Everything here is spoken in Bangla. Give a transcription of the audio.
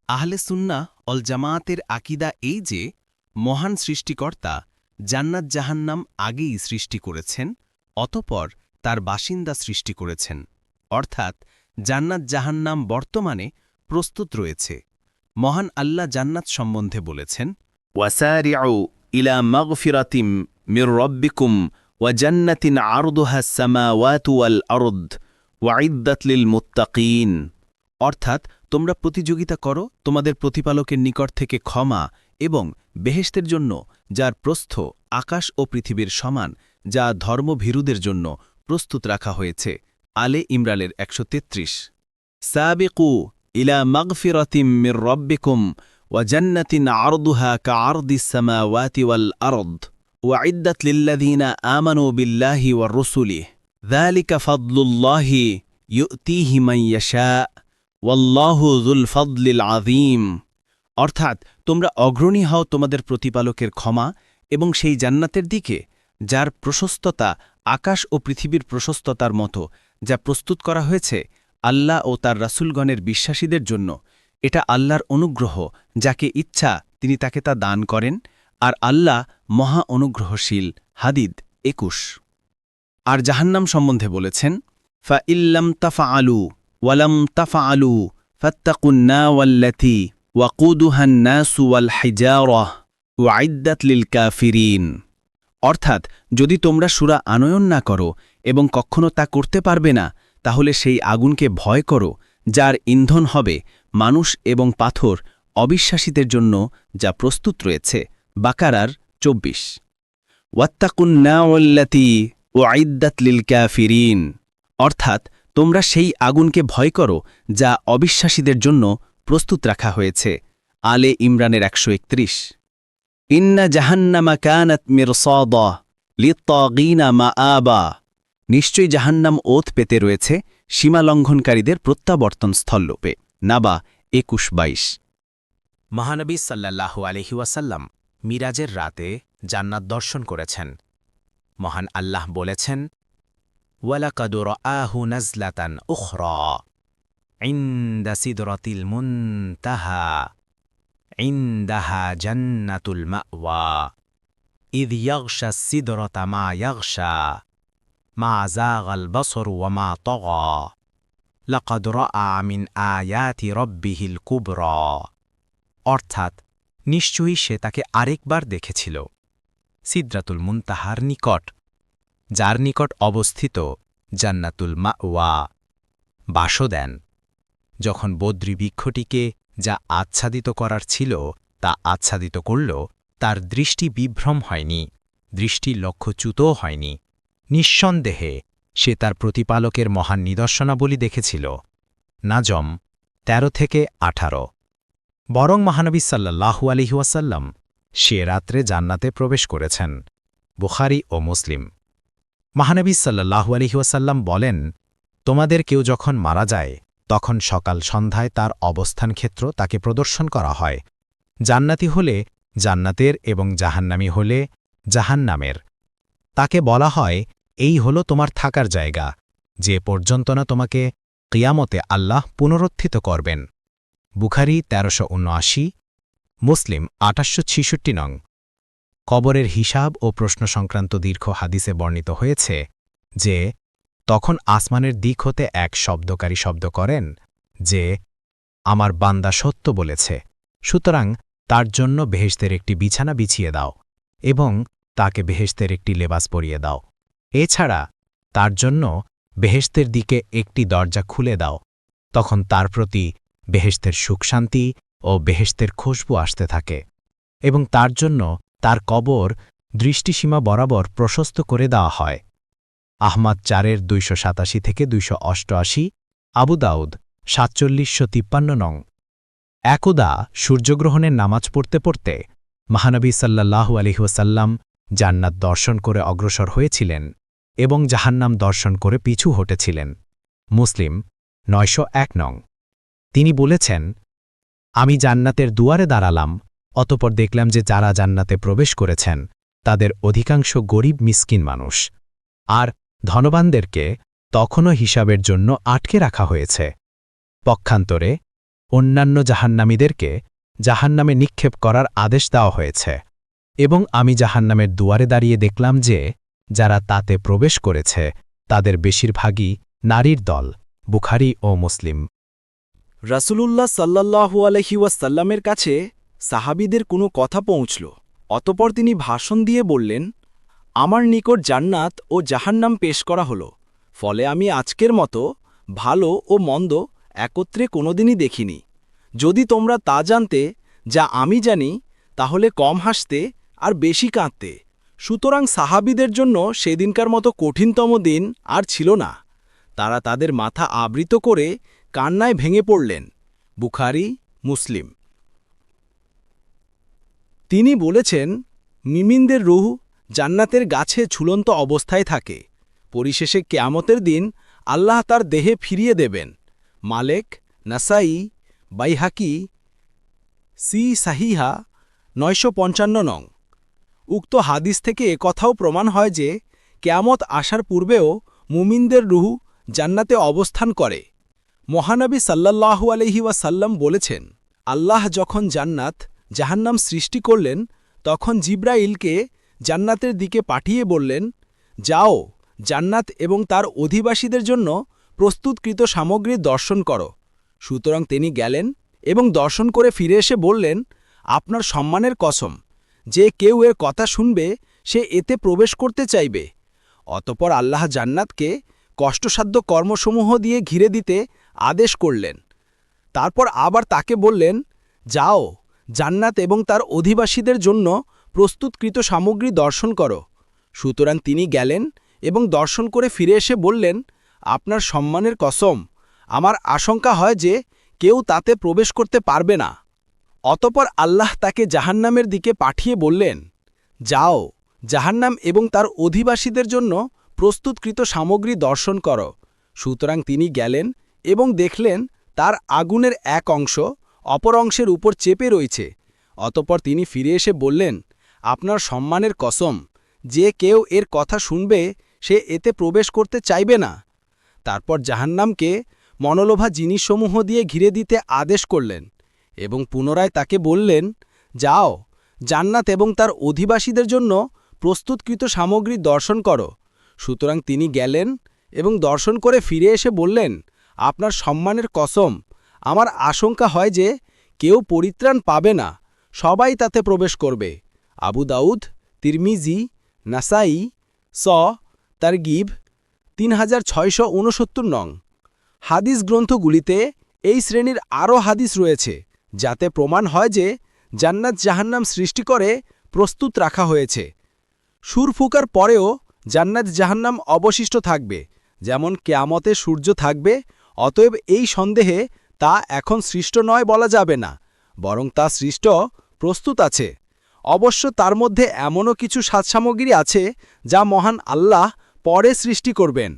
আহলে সুন্নাহ অল জামায়াতের আকিদা এই যে মহান সৃষ্টিকর্তা জান্নাত জাহান্নাম আগেই সৃষ্টি করেছেন, অতঃপর তার বাসিন্দা সৃষ্টি করেছেন, অর্থাৎ জান্নাত জাহান্নাম বর্তমানে প্রস্তুত রয়েছে। মহান আল্লাহ জান্নাত সম্বন্ধে বলেছেন, وسارعوا إلى مغفرة من ربكم وجنة عرضها السماوات والأرض وعدت للمتقين। অর্থাৎ তোমরা প্রতিযোগিতা করো তোমাদের প্রতিপালকের নিকট থেকে ক্ষমা এবং বেহেশতের জন্য, যার প্রস্থ আকাশ ও পৃথিবীর সমান, যা ধর্মভীরুদের জন্য প্রস্তুত রাখা হয়েছে। আলে ইমরানের 133। سابقوا إلى مغفرة من ربكم وجنة عرضها كعرض السماوات والأرض وعدت للذين آمنوا بالله ورسله ذلك فضل الله يؤتيه من يشاء والله ذو الفضل العظيم। অর্থাৎ তোমরা অগ্রণী হও তোমাদের প্রতিপালকের ক্ষমা এবং সেই জান্নাতের দিকে, যার প্রশস্ততা আকাশ ও পৃথিবীর প্রশস্ততার মতো, যা প্রস্তুত করা হয়েছে আল্লাহ ও তার রাসূলগণের বিশ্বাসীদের জন্য। এটা আল্লাহর অনুগ্রহ, যাকে ইচ্ছা তিনি তাকে তা দান করেন, আর আল্লাহ মহা অনুগ্রহশীল। হাদিদ 21। আর জাহান্নাম সম্বন্ধে বলেছেন, فإلم تفعلوا ولم تفعلوا فاتقوا النار التي وقودها الناس والحجارة أعدت للكافرين। অর্থাৎ যদি তোমরা সূরা আনয়ন না করো এবং কখনো তা করতে পারবে না, তাহলে সেই আগুনকে ভয় করো, যার ইন্ধন হবে মানুষ এবং পাথর, অবিশ্বাসীদের জন্য যা প্রস্তুত রয়েছে। বাকারার 24। واتقوا النار التي أعدت للكافرين। অর্থাৎ তোমরা সেই আগুনকে ভয় করো যা অবিশ্বাসীদের জন্য প্রস্তুত রাখা হয়েছে। আলে ইমরানের 131। إن جهنم كانت مرصادا للطاغين مآبا। নিশ্চয়ই জাহান্নাম ওত পেতে রয়েছে সীমালঙ্ঘনকারীদের প্রত্যাবর্তন স্থলরূপে। নাবা 21-22। মহানবী সাল্লাল্লাহু আলাইহি ওয়াসাল্লাম মিরাজের রাতে জান্নাত দর্শন করেছেন। মহান আল্লাহ বলেছেন, ওয়ালাকাদ রাআহু নাজলাতান উখরা ইনদা সিদরাতিল মুনতাহা ইনদাহা জান্নাতুল মাওয়া ইয ইয়াগশা সিদরাতা মা ইয়াগশা মা যাগাল বসর ওয়া মা তাগা লাকাদ রাআ মিন আয়াতি রাব্বিহিল কুবরা। অর্থাৎ নিশ্চয়ই সে তাকে আরেকবার দেখেছিল সিদরাতুল মুনতাহার নিকট, যার নিকট অবস্থিত জান্নাতুল মাওয়া বাসদেন। যখন বদ্রী বৃক্ষটিকে যা আচ্ছাদিত করার ছিল তা আচ্ছাদিত করল, তার দৃষ্টি বিভ্রম হয়নি, দৃষ্টি লক্ষ্যচ্যুতও হয়নি। নিঃসন্দেহে সে তার প্রতিপালকের মহান নিদর্শনাবলী দেখেছিল। নাজম 13-18। বরং মহানবী সাল্লাল্লাহু আলাইহি ওয়াসাল্লাম সে রাত্রে জান্নাতে প্রবেশ করেছেন। বুখারী ও মুসলিম। মহানবী সাল্লাল্লাহু আলাইহি ওয়াসাল্লাম বলেন, তোমাদের কেউ যখন মারা যায় তখন সকাল সন্ধ্যায় তার অবস্থান ক্ষেত্র তাকে প্রদর্শন করা হয়। জান্নাতি হলে জান্নাতের এবং জাহান্নামী হলে জাহান্নামের। তাকে বলা হয়, এই হল তোমার থাকার জায়গা, যে পর্যন্ত না তোমাকে কিয়ামতে আল্লাহ পুনরুত্থিত করবেন। বুখারী 1379, মুসলিম 2866 নং। কবরের হিসাব ও প্রশ্ন সংক্রান্ত দীর্ঘ হাদিসে বর্ণিত হয়েছে যে তখন আসমানের দিক হতে এক শব্দকারী শব্দ করেন যে, আমার বান্দা সত্য বলেছে, সুতরাং তার জন্য বেহেশতের একটি বিছানা বিছিয়ে দাও এবং তাকে বেহেশতের একটি লেবাস পরিয়ে দাও। এছাড়া তার জন্য বেহেশতের দিকে একটি দরজা খুলে দাও। তখন তার প্রতি বেহেশতের সুখশান্তি ও বেহেশতের খুশবু আসতে থাকে এবং তার জন্য তার কবর দৃষ্টিসীমা বরাবর প্রশস্ত করে দেওয়া হয়। আহমাদ 4-287-288, আবু দাউদ 4753 নং। একদা সূর্যগ্রহণের নামাজ পড়তে পড়তে মহানবী সাল্লাল্লাহু আলাইহি ওয়াসাল্লাম জান্নাত দর্শন করে অগ্রসর হয়েছিলেন এবং জাহান্নাম দর্শন করে পিছু হটেছিলেন। মুসলিম 901 নং। তিনি বলেছেন, আমি জান্নাতের দুয়ারে দাঁড়ালাম, অতঃপর দেখলাম যে যারা জান্নাতে প্রবেশ করেছেন তাদের অধিকাংশ গরিব মিসকিন মানুষ, আর ধনবানদেরকে তখনও হিসাবের জন্য আটকে রাখা হয়েছে। পক্ষান্তরে অন্যান্য জাহান্নামীদেরকে জাহান্নামে নিক্ষেপ করার আদেশ দেওয়া হয়েছে এবং আমি জাহান্নামের দুয়ারে দাঁড়িয়ে দেখলাম যে যারা তাতে প্রবেশ করেছে তাদের বেশিরভাগই নারীর দল বুখারী ও মুসলিম। রাসূলুল্লাহ সাল্লাল্লাহু আলাইহি ওয়াসাল্লামের কাছে সাহাবীদের কোনো কথা পৌঁছল। অতঃপর তিনি ভাষণ দিয়ে বললেন, আমার নিকট জান্নাত ও জাহান্নাম পেশ করা হলো, ফলে আমি আজকের মতো ভালো ও মন্দ একত্রে কোনোদিনই দেখিনি। যদি তোমরা তা জানতে যা আমি জানি তাহলে কম হাসতে আর বেশি কাঁদতে। সুতরাং সাহাবীদের জন্য সেদিনকার মতো কঠিনতম দিন আর ছিল না। তারা তাদের মাথা আবৃত করে কান্নায় ভেঙে পড়লেন। বুখারী, মুসলিম। তিনি বলেছেন, মিমিনদের রূহ জান্নাতের গাছে ঝুলন্ত অবস্থায় থাকে। পরিশেষে কিয়ামতের দিন আল্লাহ তার দেহে ফিরিয়ে দেবেন। মালেক, নাসাই, বাইহাকি, সি সাহিহা 955 নং। উক্ত হাদিস থেকে একথাও প্রমাণ হয় যে কিয়ামত আসার পূর্বেও মুমিনদের রূহ জান্নাতে অবস্থান করে। মহানবী সাল্লাল্লাহু আলাইহি ওয়াসাল্লাম বলেছেন, আল্লাহ যখন জান্নাত জাহান্নাম সৃষ্টি করলেন তখন জিব্রাইলকে জান্নাতের দিকে পাঠিয়ে বললেন, যাও জান্নাত এবং তার অধিবাসীদের জন্য প্রস্তুতকৃত সামগ্রী দর্শন করো। সুতরাং তিনি গেলেন এবং দর্শন করে ফিরে এসে বললেন, আপনার সম্মানের কসম, যে কেউ এর কথা শুনবে সে এতে প্রবেশ করতে চাইবে। অতঃপর আল্লাহ জান্নাতকে কষ্টসাধ্য কর্মসমূহ দিয়ে ঘিরে দিতে আদেশ করলেন। তারপর আবার তাকে বললেন, যাও জান্নাত এবং তার অধিবাসীদের জন্য প্রস্তুতকৃত সামগ্রী দর্শন করো। সুতরাং তিনি গেলেন এবং দর্শন করে ফিরে এসে বললেন, আপনার সম্মানের কসম, আমার আশঙ্কা হয় যে কেউ তাতে প্রবেশ করতে পারবে না। অতঃপর আল্লাহ তাকে জাহান্নামের দিকে পাঠিয়ে বললেন, যাও জাহান্নাম এবং তার অধিবাসীদের জন্য প্রস্তুতকৃত সামগ্রী দর্শন করো। সুতরাং তিনি গেলেন এবং দেখলেন তার আগুনের এক অংশ অপর অংশের উপর চেপে রয়েছে। অতঃপর তিনি ফিরে এসে বললেন, আপনার সম্মানের কসম, যে কেউ এর কথা শুনবে সে এতে প্রবেশ করতে চাইবে না। তারপর জাহান্নামকে মনোলোভা জিনিসসমূহ দিয়ে ঘিরে দিতে আদেশ করলেন এবং পুনরায় তাকে বললেন, যাও জান্নাত এবং তার অধিবাসীদের জন্য প্রস্তুতকৃত সামগ্রী দর্শন করো। সুতরাং তিনি গেলেন এবং দর্শন করে ফিরে এসে বললেন, আপনার সম্মানের কসম, আমার আশঙ্কা হয় যে কেউ পরিত্রাণ পাবে না, সবাই তাতে প্রবেশ করবে। আবু দাউদ, তিরমিজি, নাসাই, তারগিব 3669 নং। হাদিস গ্রন্থগুলিতে এই শ্রেণীর আরও হাদিস রয়েছে, যাতে প্রমাণ হয় যে জান্নাত জাহান্নাম সৃষ্টি করে প্রস্তুত রাখা হয়েছে। সুর ফুকার পরেও জান্নাত জাহান্নাম অবশিষ্ট থাকবে, যেমন কিয়ামতে সূর্য থাকবে। অতএব এই সন্দেহে তা এখন সৃষ্ট নয় বলা যাবে না, বরং তা সৃষ্ট প্রস্তুত আছে। অবশ্য তার মধ্যে এমনও কিছু সাজসামগ্রী আছে যা মহান আল্লাহ পরে সৃষ্টি করবেন।